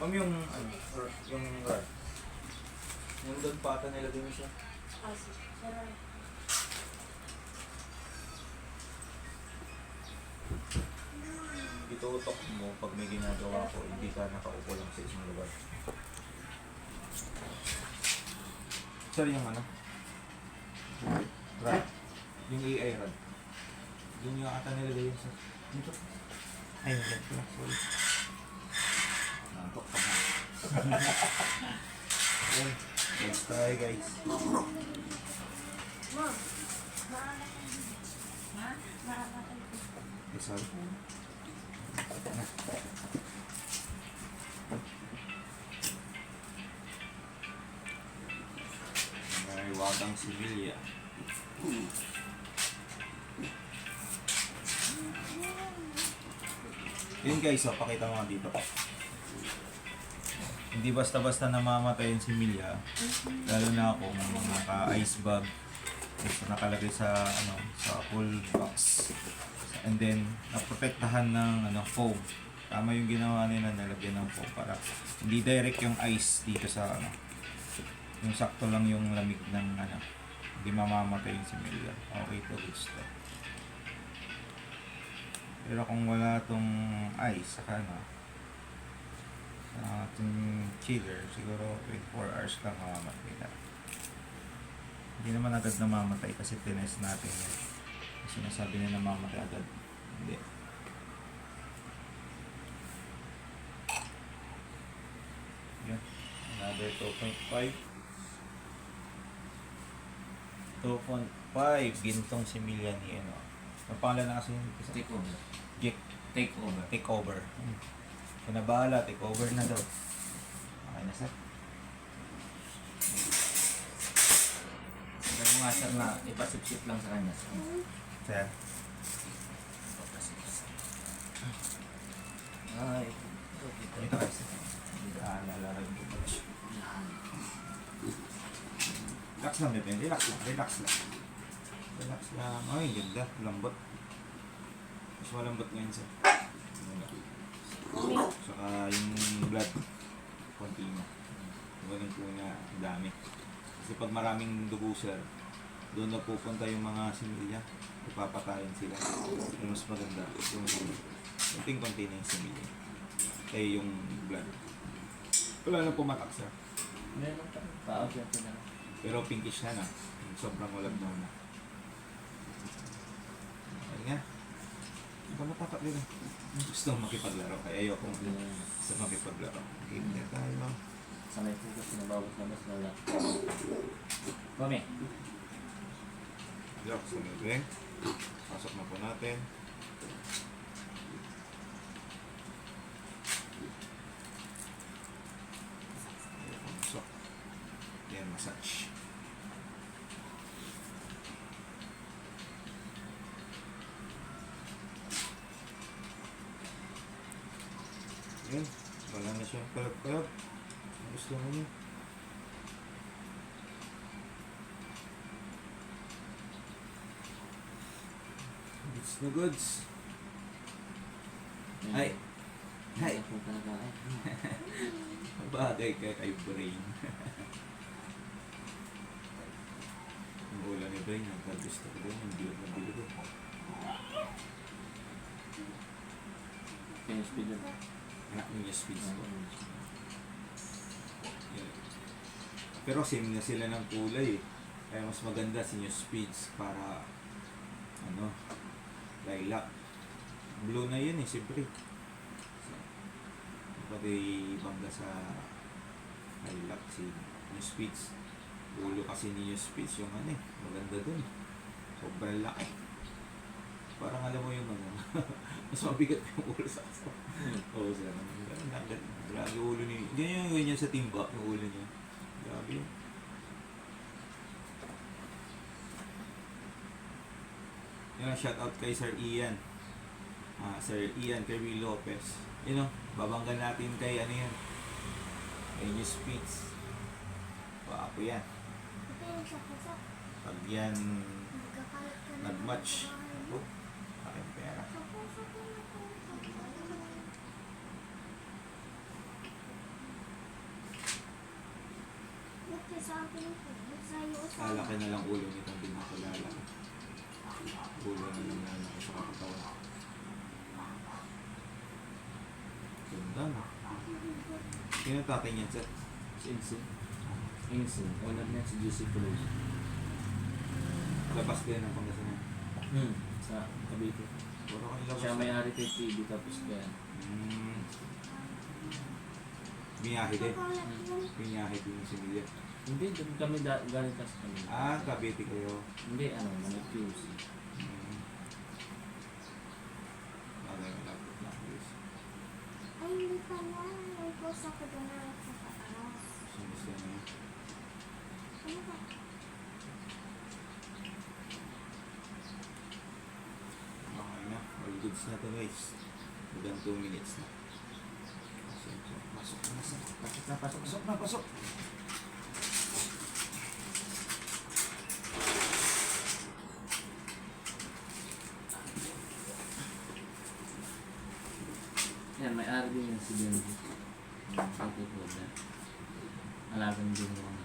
Ma'am, yung, ano, or yung rod. Yung doon pa ata nilagay mo siya. Itutok mo pag may ginagawa ko, hindi ka nakaupo lang sa isang lugar. Sir, yung ano? Rod. Yung AI rod. Yun yung ata nilagay yun, sir. Dito. Ay, hindi pala. Sorry. Nantok ka na. Ayan. Let's try, guys. Okay, sorry. May wagang similya. Yun guys, oh, pakita mo nga dito. Hindi basta-basta namamatay yung similya. Lalo na kung naka-ice bag. Gusto nakalagay sa, ano, sa full box. And then, naprotektahan ng ano, foam. Tama yung ginawa nila, nalagyan ng foam para hindi direct yung ice dito sa, ano, yung sakto lang yung lamig ng, ano, hindi mamamatay yung similya. Okay to, gusto. Pero kung wala tong ice, saka ano, sa ating chiller, siguro 24 hours lang mamamatay na. Hindi naman agad namamatay kasi tinest natin yun. Sinasabi nila namamatay agad. Hindi. Yan. Another 2.5. 2.5. Gintong similya ni ano. Ang pangalan na kasi yung isa? Take over. Gik. Take over. Take over. Kung nabahala, take over na daw. Okay na sir. Sabi mo nga sir na ipasip-sip lang sa kanya. Sir. Ay. Ito guys. Nalarag ko pala siya. Relax lang, Beben. Relax lang. Relax lang. Relax lang. Ay, ganda. Lambot. Mas malambot ngayon sir. Saka yung blood. Konti mo. Ganun po na dami. Kasi pag maraming dugo sir, doon na pupunta yung mga similya. Ipapatayin sila. Yung mas maganda. Yung konting-konti na yung similya. Kaya yung blood. Wala na pumatak sir. Meron pa. Pa-out na. Pero pinkish na na. Sobrang walagnaw na. Ayun nga. Ikaw matatak din eh. Gusto makipaglaro. Kaya ayoko gusto makipaglaro. Game na tayo. Sanay po kasi nabawat na mas wala. Kami. Relax sa nilbeng. Pasok na po natin. Pasok. Yan, massage. Yan. Wala na siyang kalap-kalap. Gusto mo niya. Goods na goods. Ay. Hi. Ako talaga ay. Bagay ka kay Brain. Yung ulan ni Brain, nagkagusto ko doon. Yung bilog na bilog ko. Finish video. Anak niya speeds ko. Yan. Pero same na sila ng kulay eh. Kaya mas maganda si New Speeds para ano, lilac. Blue na yun eh, siyempre. So, pati bangga sa lilac si New Speeds. Ulo kasi ni New Speeds yung ano eh, maganda dun. Sobrang laki. Parang alam mo yung ano, mas mabigat yung ulo sa aso. Oo, sir. Grabe yung ulo ni... Ganyan yung ganyan sa timba, yung ulo niya. Grabe yun. Yan, shout out kay Sir Ian. Sir Ian Kirby Lopez. You know, babanggan natin kay ano yan. Kay New Speeds. Papo yan. Pag yan nag-match. Aking pera. sa akin po. Sa'yo sa Lalaki na lang ulo nitong pinakulala. Ulo na lang lalaki sa katawan. Ganda na. Sino tatay niyan, sir? Si Insin. Insin. Owner niya si Juicy Cruz. Labas kayo ng Pangasinan. Sa Cavite. Puro kang labas. Siya may-ari kay TV tapos kaya. Biyahe din. Chocolate yun. Biyahe din yung similya. Hindi, doon kami galing kasi kami. Cavite kayo. Hindi, Manok QC. Bagay mo laptop na please. Ay, hindi pa na. May post ako doon na sa taas. Sinusta na yun. Ano ba? Okay na. All goods na to guys. Within 2 minutes na. Pasok na, pasok. Yan, may-ari din yung si Benji. Pagkikod na. Alagang din yung